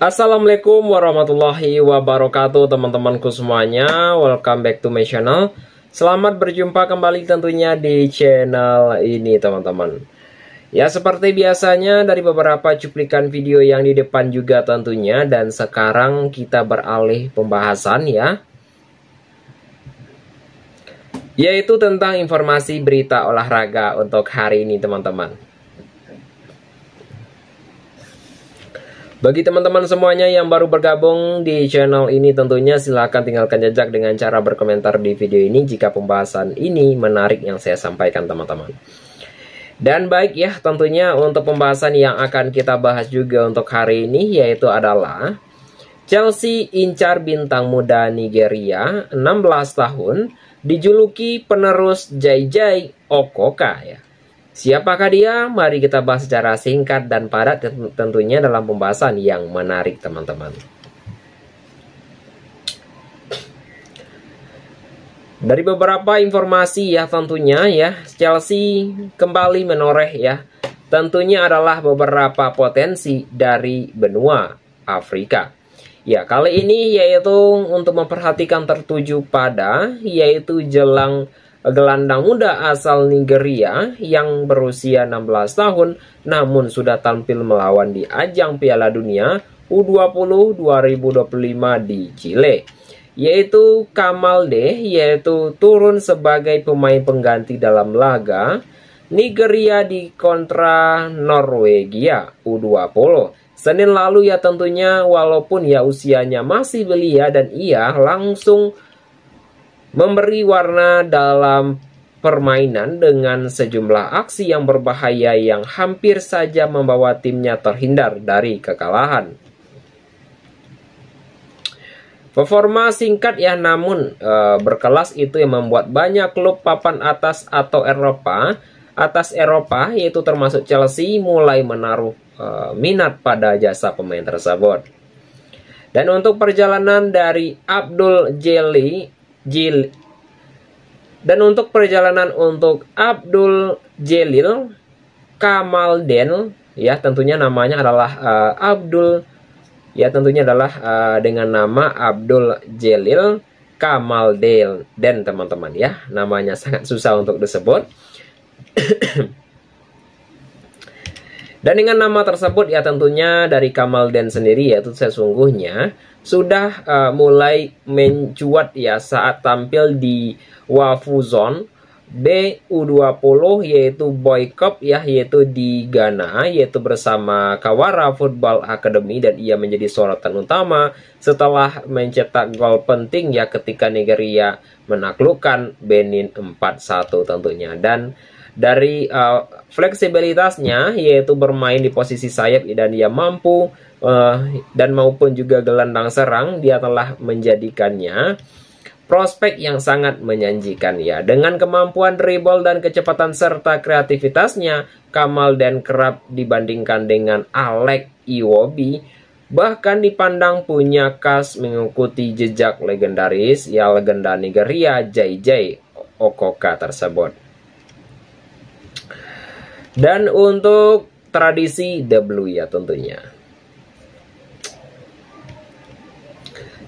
Assalamualaikum warahmatullahi wabarakatuh teman-temanku semuanya. Welcome back to my channel. Selamat berjumpa kembali tentunya di channel ini teman-teman. Ya, seperti biasanya dari beberapa cuplikan video yang di depan juga tentunya. Dan sekarang kita beralih pembahasan ya, yaitu tentang informasi berita olahraga untuk hari ini teman-teman. Bagi teman-teman semuanya yang baru bergabung di channel ini, tentunya silahkan tinggalkan jejak dengan cara berkomentar di video ini jika pembahasan ini menarik yang saya sampaikan teman-teman. Dan baik ya, tentunya untuk pembahasan yang akan kita bahas juga untuk hari ini yaitu adalah Chelsea incar bintang muda Nigeria 16 tahun dijuluki penerus Jai Okocha ya. Siapakah dia? Mari kita bahas secara singkat dan padat tentunya dalam pembahasan yang menarik teman-teman. Dari beberapa informasi ya tentunya ya, Chelsea kembali menoreh ya. Tentunya adalah beberapa potensi dari benua Afrika. Ya, kali ini yaitu untuk memperhatikan tertuju pada yaitu gelandang muda asal Nigeria yang berusia 16 tahun namun sudah tampil melawan di ajang Piala Dunia U20 2025 di Chile, yaitu Kamaldé, yaitu turun sebagai pemain pengganti dalam laga Nigeria di kontra Norwegia U20 Senin lalu ya tentunya. Walaupun ya usianya masih belia dan ia langsung memberi warna dalam permainan dengan sejumlah aksi yang berbahaya yang hampir saja membawa timnya terhindar dari kekalahan. Performa singkat ya namun berkelas itu yang membuat banyak klub papan atas atau Eropa yaitu termasuk Chelsea mulai menaruh minat pada jasa pemain tersebut. Dan untuk perjalanan dari Abdul Jalil Kamaldé ya, tentunya namanya adalah dengan nama Abdul Jalil Kamaldé dan teman-teman ya, namanya sangat susah untuk disebut. Dan dengan nama tersebut ya tentunya dari Kamaldé sendiri yaitu sesungguhnya sudah mulai mencuat ya saat tampil di Wafuzon BU20 yaitu Boy Cup ya, yaitu di Ghana, yaitu bersama Kawara Football Academy, dan ia menjadi sorotan utama setelah mencetak gol penting ya ketika Nigeria menaklukkan Benin 4-1 tentunya. Dan dari fleksibilitasnya yaitu bermain di posisi sayap dan ia mampu dan maupun juga gelandang serang, dia telah menjadikannya prospek yang sangat menjanjikan ya. Dengan kemampuan dribble dan kecepatan serta kreativitasnya, Kamaldé kerap dibandingkan dengan Alex Iwobi, bahkan dipandang punya khas mengikuti jejak legendaris ya legenda Nigeria Jai Okocha tersebut. Dan untuk tradisi The Blue ya tentunya,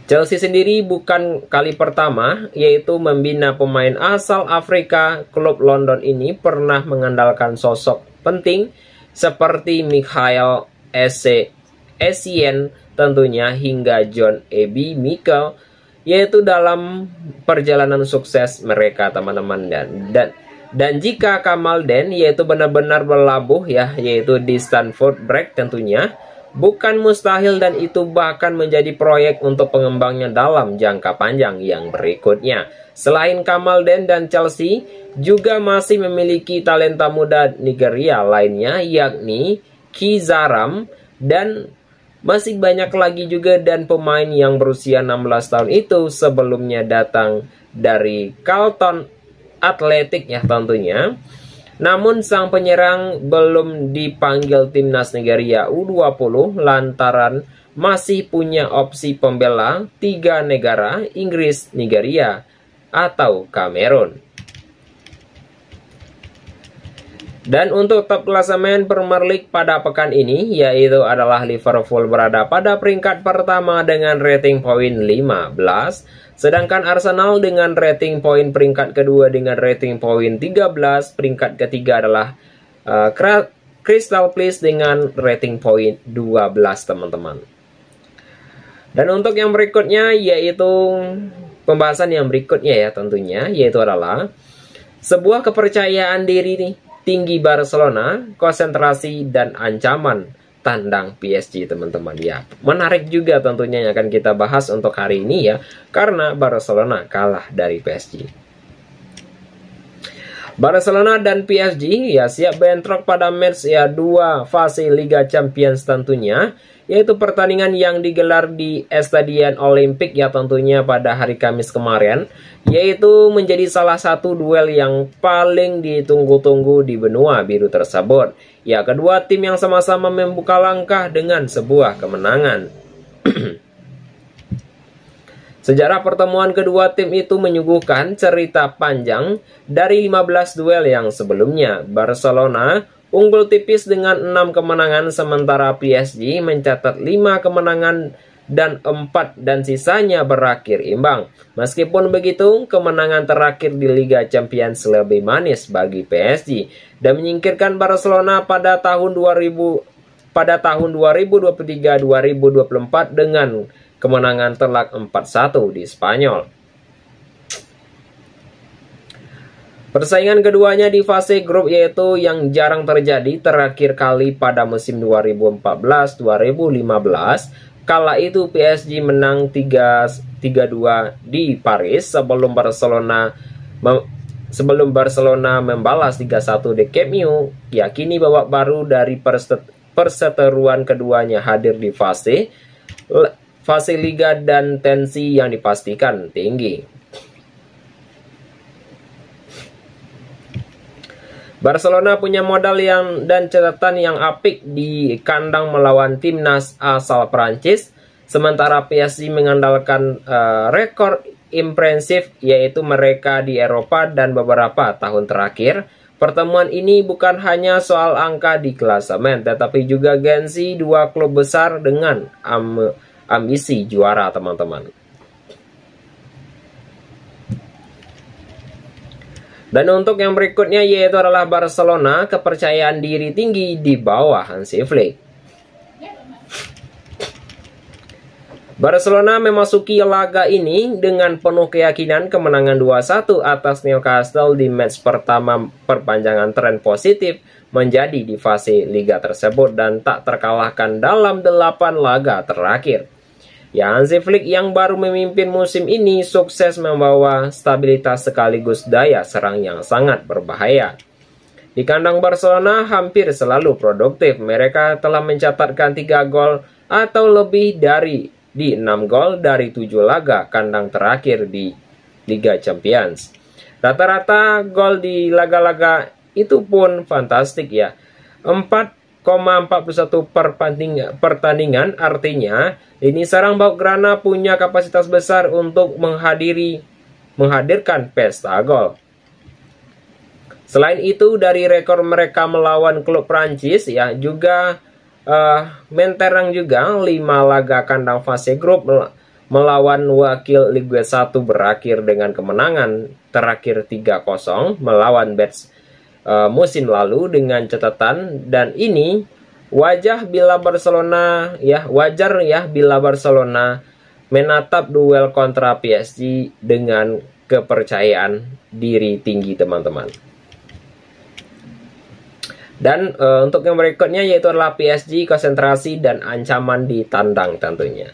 Chelsea sendiri bukan kali pertama yaitu membina pemain asal Afrika. Klub London ini pernah mengandalkan sosok penting seperti Mikhail Essien tentunya hingga John Obi Mikel yaitu dalam perjalanan sukses mereka teman-teman. Dan jika Kamaldé yaitu benar-benar berlabuh ya yaitu di Stamford Bridge tentunya bukan mustahil, dan itu bahkan menjadi proyek untuk pengembangnya dalam jangka panjang yang berikutnya. Selain Kamaldé dan Chelsea juga masih memiliki talenta muda Nigeria lainnya yakni Kizaram, dan masih banyak lagi juga dan pemain yang berusia 16 tahun itu sebelumnya datang dari Charlton Athletic ya tentunya. Namun sang penyerang belum dipanggil timnas Nigeria U20 lantaran masih punya opsi pembela 3 negara, Inggris, Nigeria, atau Kamerun. Dan untuk top klasemen Premier League pada pekan ini, yaitu adalah Liverpool berada pada peringkat pertama dengan rating poin 15. Sedangkan Arsenal dengan rating poin peringkat kedua dengan rating poin 13. Peringkat ketiga adalah Crystal Palace dengan rating poin 12, teman-teman. Dan untuk yang berikutnya, yaitu pembahasan yang berikutnya ya tentunya, yaitu adalah sebuah kepercayaan diri tinggi Barcelona, konsentrasi dan ancaman tandang PSG, teman-teman. Ya, menarik juga tentunya yang akan kita bahas untuk hari ini ya, karena Barcelona kalah dari PSG. Barcelona dan PSG ya siap bentrok pada match ya 2 fase Liga Champions tentunya, yaitu pertandingan yang digelar di Stadion Olympic ya tentunya pada hari Kamis kemarin, yaitu menjadi salah satu duel yang paling ditunggu-tunggu di benua biru tersebut. Ya, kedua tim yang sama-sama membuka langkah dengan sebuah kemenangan. Sejarah pertemuan kedua tim itu menyuguhkan cerita panjang dari 15 duel yang sebelumnya. Barcelona unggul tipis dengan 6 kemenangan, sementara PSG mencatat 5 kemenangan dan 4 dan sisanya berakhir imbang. Meskipun begitu, kemenangan terakhir di Liga Champions lebih manis bagi PSG dan menyingkirkan Barcelona pada tahun 2023-2024 dengan kemenangan telak 4-1 di Spanyol. Persaingan keduanya di fase grup yaitu yang jarang terjadi terakhir kali pada musim 2014-2015. Kala itu PSG menang 3-2 di Paris sebelum Barcelona membalas 3-1 di Camp Nou. Yakini babak baru dari perseteruan keduanya hadir di fase Liga dan tensi yang dipastikan tinggi. Barcelona punya modal dan catatan yang apik di kandang melawan timnas asal Prancis, sementara PSG mengandalkan rekor impresif yaitu mereka di Eropa dan beberapa tahun terakhir. Pertemuan ini bukan hanya soal angka di klasemen, tetapi juga gengsi dua klub besar dengan ambisi juara, teman-teman. Dan untuk yang berikutnya yaitu adalah Barcelona, kepercayaan diri tinggi di bawah Hansi Flick. Barcelona memasuki laga ini dengan penuh keyakinan kemenangan 2-1 atas Newcastle di match pertama perpanjangan tren positif menjadi di fase liga tersebut dan tak terkalahkan dalam 8 laga terakhir. Ya, Hansi Flick yang baru memimpin musim ini sukses membawa stabilitas sekaligus daya serang yang sangat berbahaya. Di kandang Barcelona hampir selalu produktif. Mereka telah mencatatkan 3 gol atau lebih di 6 gol dari 7 laga kandang terakhir di Liga Champions. Rata-rata gol di laga-laga itu pun fantastik ya. 4,41 pertandingan, artinya lini serang Blaugrana punya kapasitas besar untuk menghadirkan pesta gol. Selain itu, dari rekor mereka melawan klub Prancis ya juga mentereng juga 5 laga kandang fase grup melawan wakil Liga 1 berakhir dengan kemenangan terakhir 3-0 melawan Betis musim lalu dengan catatan, dan ini wajar bila Barcelona menatap duel kontra PSG dengan kepercayaan diri tinggi, teman-teman. Dan untuk yang berikutnya yaitu adalah PSG, konsentrasi dan ancaman di tandang tentunya.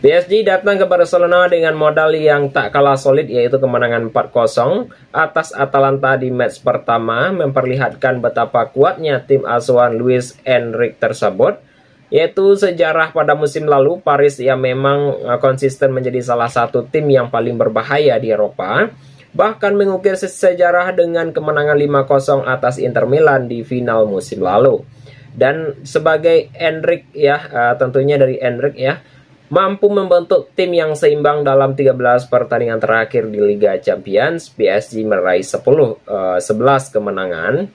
PSG datang ke Barcelona dengan modal yang tak kalah solid yaitu kemenangan 4-0 atas Atalanta di match pertama, memperlihatkan betapa kuatnya tim asuhan Luis Enrique tersebut. Yaitu sejarah pada musim lalu, Paris yang memang konsisten menjadi salah satu tim yang paling berbahaya di Eropa, bahkan mengukir sejarah dengan kemenangan 5-0 atas Inter Milan di final musim lalu. Dan sebagai Enrique ya, tentunya dari Enrique ya, mampu membentuk tim yang seimbang dalam 13 pertandingan terakhir di Liga Champions. PSG meraih 11 kemenangan.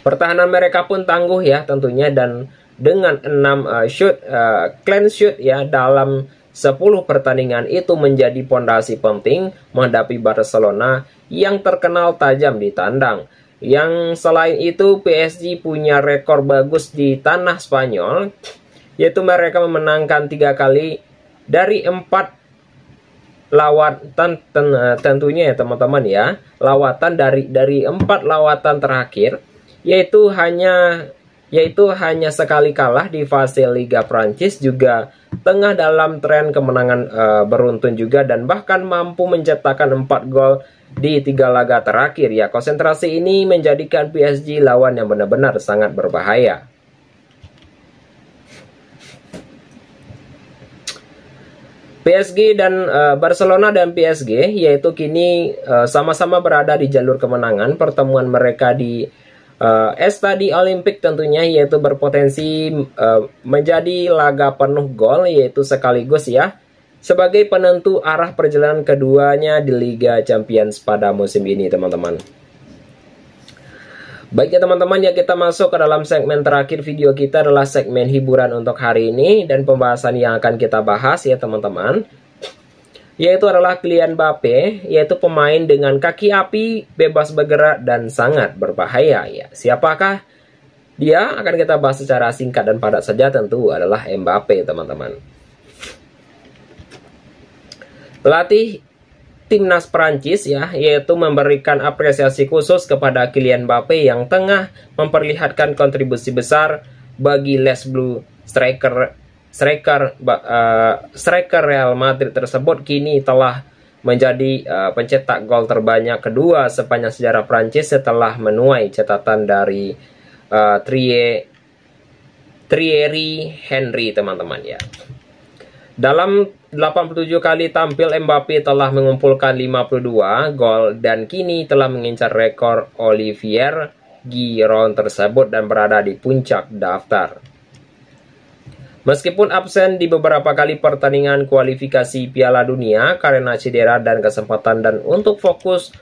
Pertahanan mereka pun tangguh ya tentunya, dan dengan 6 clean sheet ya dalam 10 pertandingan itu menjadi pondasi penting menghadapi Barcelona yang terkenal tajam di tandang. Yang selain itu PSG punya rekor bagus di tanah Spanyol, yaitu mereka memenangkan 3 kali dari 4 lawatan, tentunya ya teman-teman ya, lawatan dari 4 lawatan terakhir, yaitu hanya sekali kalah di fase Liga Prancis, juga tengah dalam tren kemenangan beruntun juga, dan bahkan mampu mencetakkan 4 gol di 3 laga terakhir ya. Konsentrasi ini menjadikan PSG lawan yang benar-benar sangat berbahaya. PSG dan Barcelona dan PSG yaitu kini sama-sama berada di jalur kemenangan. Pertemuan mereka di Estadi Olimpik tentunya yaitu berpotensi menjadi laga penuh gol, yaitu sekaligus ya sebagai penentu arah perjalanan keduanya di Liga Champions pada musim ini teman-teman. Baik ya teman-teman, ya kita masuk ke dalam segmen terakhir video kita, adalah segmen hiburan untuk hari ini, dan pembahasan yang akan kita bahas ya teman-teman, yaitu adalah Kylian Mbappe, yaitu pemain dengan kaki api, bebas bergerak dan sangat berbahaya ya. Siapakah dia? Akan kita bahas secara singkat dan padat saja, tentu adalah Mbappe teman-teman. Pelatih Timnas Prancis ya, yaitu memberikan apresiasi khusus kepada Kylian Mbappe yang tengah memperlihatkan kontribusi besar bagi Les Bleus. Striker Real Madrid tersebut kini telah menjadi pencetak gol terbanyak kedua sepanjang sejarah Prancis setelah menuai catatan dari Thierry Henry teman-teman ya. Dalam 87 kali tampil, Mbappe telah mengumpulkan 52 gol dan kini telah mengincar rekor Olivier Giroud tersebut dan berada di puncak daftar. Meskipun absen di beberapa kali pertandingan kualifikasi Piala Dunia karena cedera dan kesempatan, dan untuk fokus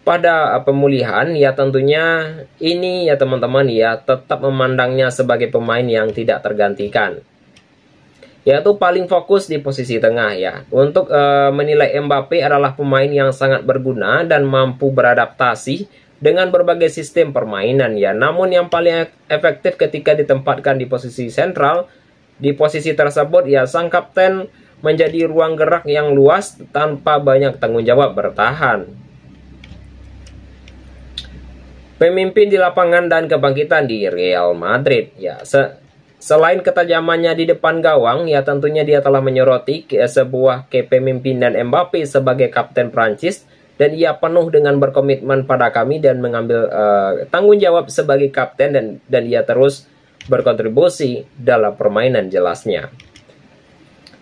pada pemulihan ya, tentunya ini ya teman-teman ya tetap memandangnya sebagai pemain yang tidak tergantikan, yaitu paling fokus di posisi tengah ya. Untuk menilai Mbappe adalah pemain yang sangat berguna dan mampu beradaptasi dengan berbagai sistem permainan ya. Namun yang paling efektif ketika ditempatkan di posisi sentral. Di posisi tersebut ya, sang kapten menjadi ruang gerak yang luas tanpa banyak tanggung jawab bertahan. Pemimpin di lapangan dan kebangkitan di Real Madrid ya. Selain ketajamannya di depan gawang ya, tentunya dia telah menyoroti sebuah kepemimpinan Mbappe sebagai kapten Prancis, dan ia penuh dengan berkomitmen pada kami dan mengambil tanggung jawab sebagai kapten, dan ia terus berkontribusi dalam permainan jelasnya.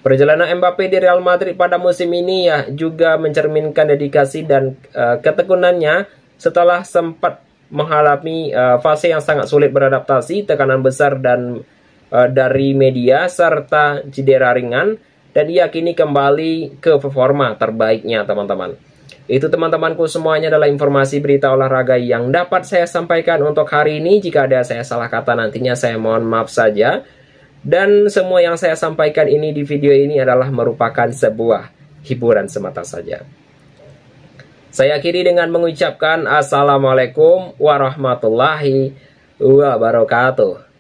Perjalanan Mbappe di Real Madrid pada musim ini ya juga mencerminkan dedikasi dan ketekunannya setelah sempat mengalami fase yang sangat sulit beradaptasi, tekanan besar dan dari media serta cedera ringan, dan ia kini kembali ke performa terbaiknya teman-teman. Itu teman-temanku, semuanya adalah informasi berita olahraga yang dapat saya sampaikan untuk hari ini. Jika ada saya salah kata nantinya saya mohon maaf saja. Dan semua yang saya sampaikan ini di video ini adalah merupakan sebuah hiburan semata saja. Saya akhiri dengan mengucapkan Assalamualaikum warahmatullahi wabarakatuh.